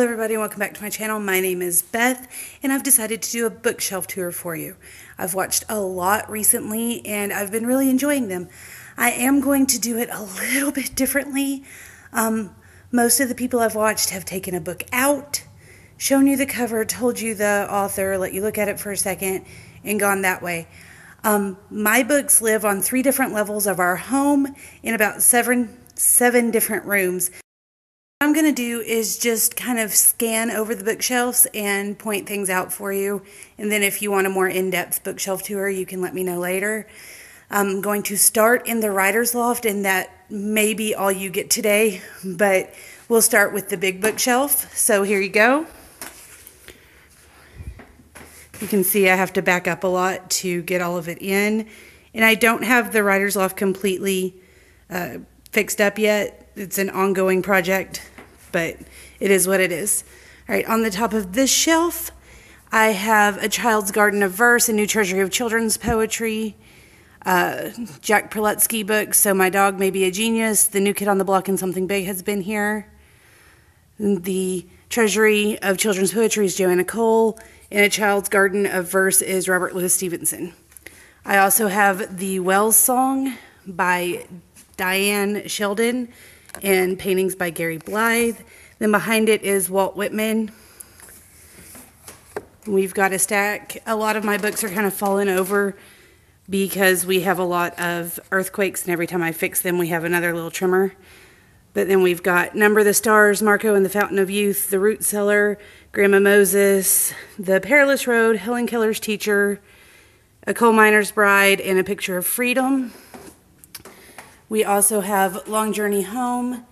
everybody, welcome back to my channel. My name is Beth and I've decided to do a bookshelf tour for you. I've watched a lot recently and I've been really enjoying them. I am going to do it a little bit differently. Most of the people I've watched have taken a book out, shown you the cover, told you the author, let you look at it for a second, and gone that way. My books live on 3 different levels of our home in about seven different rooms. What I'm going to do is just kind of scan over the bookshelves and point things out for you. And then if you want a more in-depth bookshelf tour, you can let me know later. I'm going to start in the writer's loft, and that may be all you get today, but we'll start with the big bookshelf. So here you go. You can see I have to back up a lot to get all of it in. And I don't have the writer's loft completely fixed up yet. It's an ongoing project, but it is what it is. All right, on the top of this shelf, I have A Child's Garden of Verse, a new treasury of children's poetry, Jack Prelutsky books, So My Dog May Be a Genius, The New Kid on the Block and Something Big Has Been Here. The treasury of children's poetry is Joanna Cole, and A Child's Garden of Verse is Robert Louis Stevenson. I also have The Wells Song by Diane Sheldon and paintings by Gary Blythe. Then behind it is Walt Whitman. We've got a stack. A lot of my books are kind of fallen over because we have a lot of earthquakes, and every time I fix them we have another little tremor. But then we've got Number the Stars, Marco and the Fountain of Youth, The Root Cellar, Grandma Moses, The Perilous Road, Helen Keller's Teacher, A Coal Miner's Bride, and A Picture of Freedom. We also have Long Journey Home,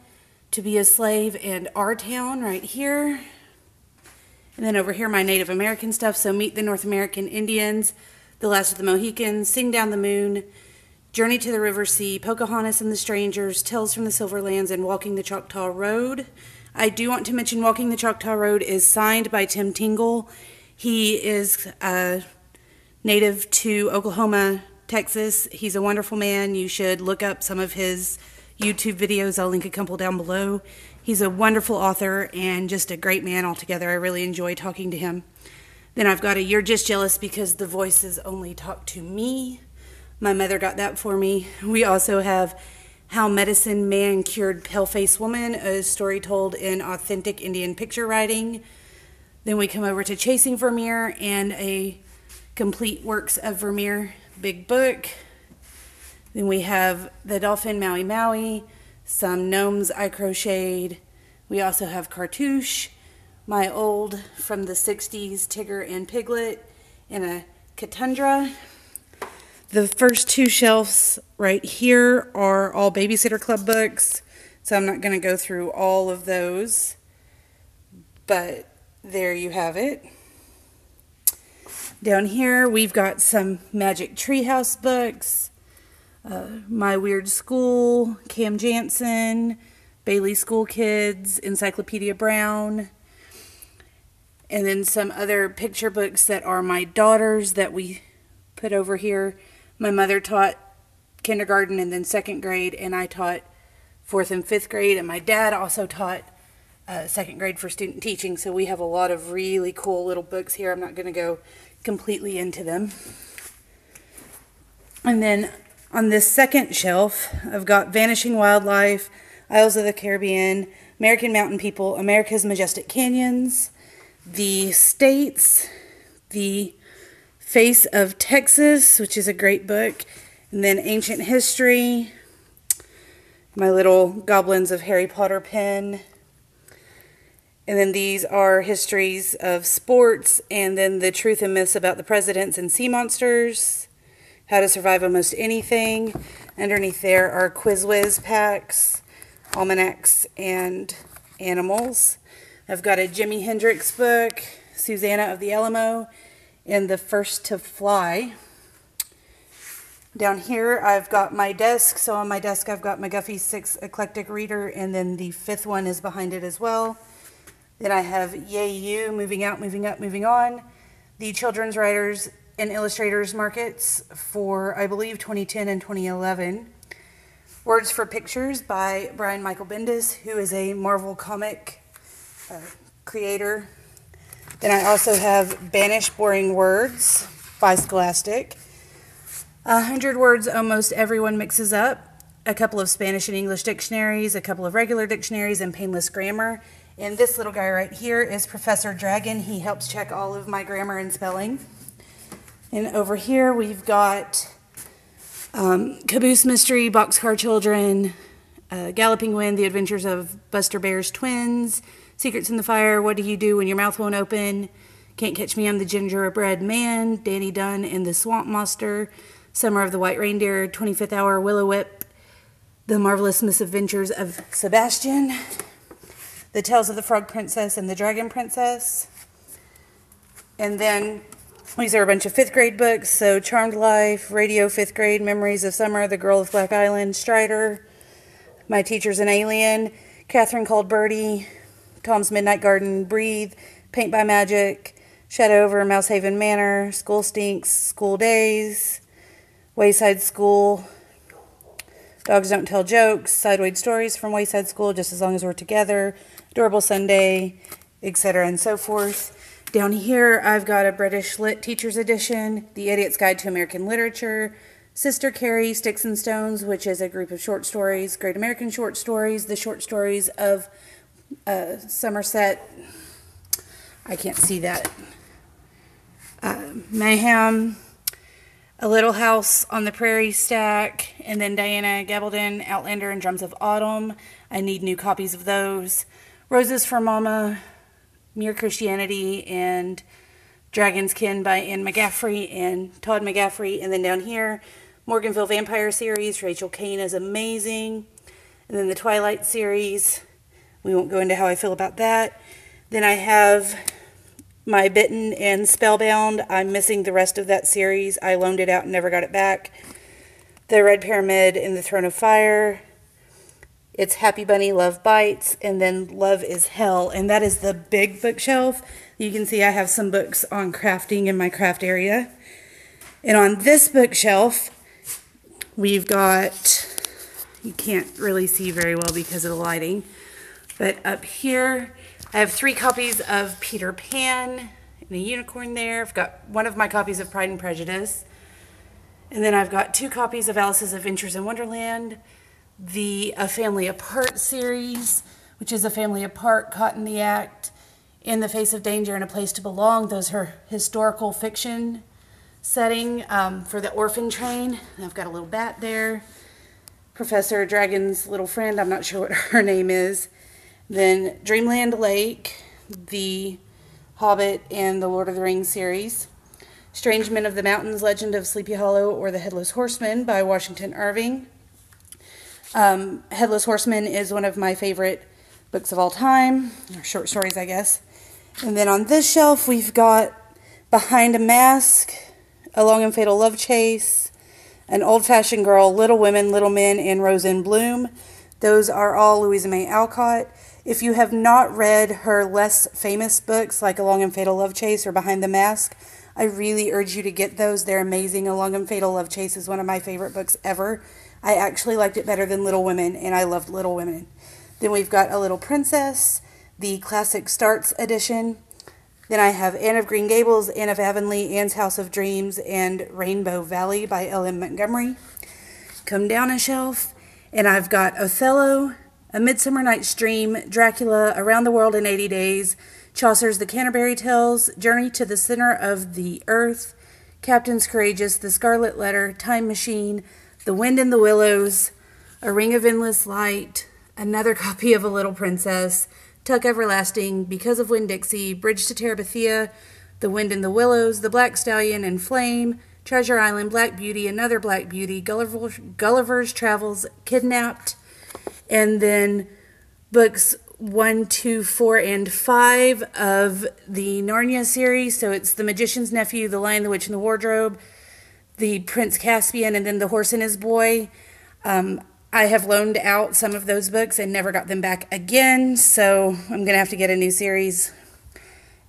To Be a Slave, and Our Town right here. And then over here, my Native American stuff. So Meet the North American Indians, The Last of the Mohicans, Sing Down the Moon, Journey to the River Sea, Pocahontas and the Strangers, Tales from the Silverlands, and Walking the Choctaw Road. I do want to mention Walking the Choctaw Road is signed by Tim Tingle. He is native to Oklahoma, Texas. He's a wonderful man. You should look up some of his YouTube videos. I'll link a couple down below. He's a wonderful author and just a great man altogether. I really enjoy talking to him. Then I've got a You're Just Jealous Because the Voices Only Talk to Me. My mother got that for me. We also have How Medicine Man Cured Pale-Faced Woman, a story told in authentic Indian picture writing. Then we come over to Chasing Vermeer and a complete works of Vermeer big book. Then we have The Dolphin Maui Maui, some gnomes I crocheted. We also have Cartouche, my old from the 60s Tigger and Piglet, and a Catundra. The first 2 shelves right here are all Babysitter Club books, so I'm not going to go through all of those, but there you have it. Down here, we've got some Magic Treehouse books, My Weird School, Cam Jansen, Bailey School Kids, Encyclopedia Brown, and then some other picture books that are my daughter's that we put over here. My mother taught kindergarten and then 2nd grade, and I taught 4th and 5th grade, and my dad also taught 2nd grade for student teaching, so we have a lot of really cool little books here. I'm not going to go completely into them. And then on this second shelf, I've got Vanishing Wildlife, Isles of the Caribbean, American Mountain People, America's Majestic Canyons, The States, The Face of Texas, which is a great book, and then Ancient History, my little Goblins of Harry Potter pen. And then these are histories of sports, and then The Truth and Myths About the Presidents and Sea Monsters, How to Survive Almost Anything. Underneath there are Quiz Whiz packs, almanacs, and animals. I've got a Jimi Hendrix book, Susanna of the Alamo, and The First to Fly. Down here I've got my desk. So on my desk I've got McGuffey's 6 Eclectic Reader, and then the 5th one is behind it as well. Then I have Yay You, Moving Out, Moving Up, Moving On, the Children's Writers and Illustrators Markets for, I believe, 2010 and 2011. Words for Pictures by Brian Michael Bendis, who is a Marvel comic creator. Then I also have Banish Boring Words by Scholastic. 100 words almost everyone mixes up. A couple of Spanish and English dictionaries, a couple of regular dictionaries, and painless grammar. And this little guy right here is Professor Dragon. He helps check all of my grammar and spelling. And over here we've got Caboose Mystery, Boxcar Children, Galloping Wind, The Adventures of Buster Bear's Twins, Secrets in the Fire, What Do You Do When Your Mouth Won't Open, Can't Catch Me, I'm the Gingerbread Man, Danny Dunn and the Swamp Monster, Summer of the White Reindeer, 25th Hour, Willow Whip, The Marvelous Misadventures of Sebastian, The Tales of the Frog Princess and the Dragon Princess. And then these are a bunch of 5th grade books. So Charmed Life, Radio 5th Grade, Memories of Summer, The Girl of Black Island, Strider, My Teacher's an Alien, Catherine Called Birdie, Tom's Midnight Garden, Breathe, Paint by Magic, Shadow over Mousehaven Manor, School Stinks, School Days, Wayside School, Dogs Don't Tell Jokes, Sideways Stories from Wayside School, Just as Long as We're Together, Adorable Sunday, etc. and so forth. Down here, I've got a British Lit Teacher's Edition, The Idiot's Guide to American Literature, Sister Carrie, Sticks and Stones, which is a group of short stories, Great American Short Stories, the short stories of Somerset, I can't see that, Mayhem, A Little House on the Prairie stack, and then Diana Gabaldon, Outlander, and Drums of Autumn. I need new copies of those. Roses for Mama, Mere Christianity, and Dragon's Kin by Anne McGaffrey and Todd McGaffrey. And then down here, Morganville Vampire series. Rachel Kane is amazing. And then the Twilight series. We won't go into how I feel about that. Then I have my Bitten and Spellbound. I'm missing the rest of that series. I loaned it out and never got it back. The Red Pyramid and the Throne of Fire. It's Happy Bunny, Love Bites, and then Love is Hell. And that is the big bookshelf. You can see I have some books on crafting in my craft area. And on this bookshelf, we've got, you can't really see very well because of the lighting, but up here, I have 3 copies of Peter Pan and a unicorn there. I've got one of my copies of Pride and Prejudice. And then I've got 2 copies of Alice's Adventures in Wonderland, the A Family Apart series, which is A Family Apart, Caught in the Act, In the Face of Danger, and A Place to Belong. Those are historical fiction setting for the orphan train. And I've got a little bat there. Professor Dragon's little friend, I'm not sure what her name is. Then Dreamland Lake, the Hobbit and the Lord of the Rings series. Strange Men of the Mountains, Legend of Sleepy Hollow, or The Headless Horseman by Washington Irving. Headless Horseman is one of my favorite books of all time, or short stories, I guess. And then on this shelf, we've got Behind a Mask, A Long and Fatal Love Chase, An Old-Fashioned Girl, Little Women, Little Men, and Rose in Bloom. Those are all Louisa May Alcott. If you have not read her less famous books, like A Long and Fatal Love Chase or Behind the Mask, I really urge you to get those. They're amazing. A Long and Fatal Love Chase is one of my favorite books ever. I actually liked it better than Little Women, and I loved Little Women. Then we've got A Little Princess, the Classic Starts edition. Then I have Anne of Green Gables, Anne of Avonlea, Anne's House of Dreams, and Rainbow Valley by L.M. Montgomery. Come down a shelf, and I've got Othello, A Midsummer Night's Dream, Dracula, Around the World in 80 Days, Chaucer's The Canterbury Tales, Journey to the Center of the Earth, Captains Courageous, The Scarlet Letter, Time Machine, The Wind in the Willows, A Ring of Endless Light, another copy of A Little Princess, Tuck Everlasting, Because of Winn-Dixie, Bridge to Terabithia, The Wind in the Willows, The Black Stallion and Flame, Treasure Island, Black Beauty, Another Black Beauty, Gulliver's Travels, Kidnapped, and then books 1, 2, 4, and 5 of the Narnia series. So it's The Magician's Nephew, The Lion, the Witch, and the Wardrobe, The Prince Caspian, and then The Horse and His Boy. I have loaned out some of those books and never got them back again, so I'm going to have to get a new series.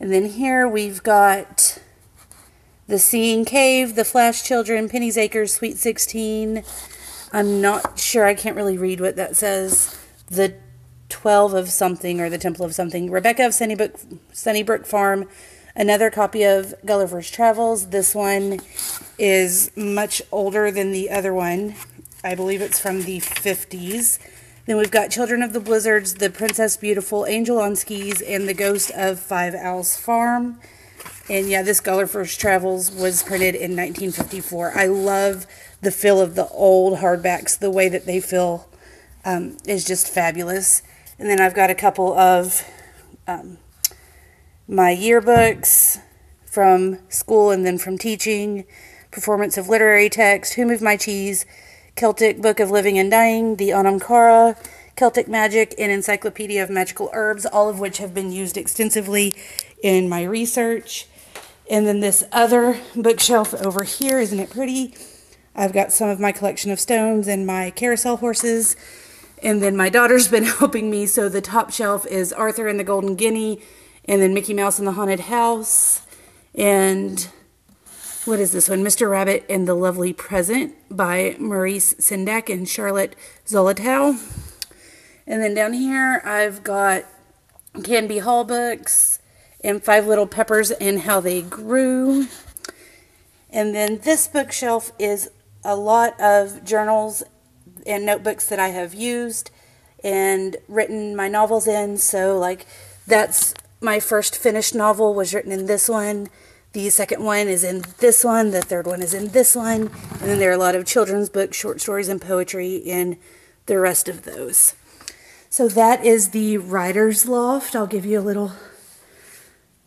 And then here we've got The Seeing Cave, The Flash Children, Penny's Acres, Sweet 16. I'm not sure, I can't really read what that says. The 12 of something, or the Temple of something. Rebecca of Sunnybrook Farm. Another copy of Gulliver's Travels. This one is much older than the other one. I believe it's from the 50s. Then we've got Children of the Blizzards, The Princess Beautiful, Angel on Skis, and The Ghost of Five Owls Farm. And yeah, this Gulliver's Travels was printed in 1954. I love the feel of the old hardbacks. The way that they feel is just fabulous. And then I've got a couple of my yearbooks from school and then from teaching. Performance of Literary Text, Who Moved My Cheese, Celtic Book of Living and Dying, the Anamkara, Celtic Magic, and Encyclopedia of Magical Herbs, all of which have been used extensively in my research. And then this other bookshelf over here, isn't it pretty? I've got some of my collection of stones and my carousel horses. And then my daughter's been helping me, so the top shelf is Arthur and the Golden Guinea, and then Mickey Mouse and the Haunted House, and what is this one? Mr. Rabbit and the Lovely Present by Maurice Sendak and Charlotte Zolotow. And then down here I've got Canby Hall books and Five Little Peppers and How They Grew. And then this bookshelf is a lot of journals and notebooks that I have used and written my novels in. So like that's my first finished novel was written in this one. The second one is in this one. The third one is in this one. And then there are a lot of children's books, short stories, and poetry in the rest of those. So that is the Writer's Loft. I'll give you a little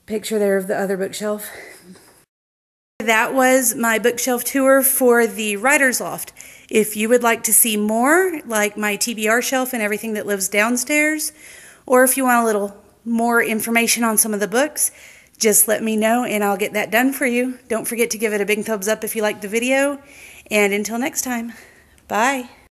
picture there of the other bookshelf. That was my bookshelf tour for the Writer's Loft. If you would like to see more, like my TBR shelf and everything that lives downstairs, or if you want a little more information on some of the books, just let me know and I'll get that done for you. Don't forget to give it a big thumbs up if you liked the video. And until next time, bye.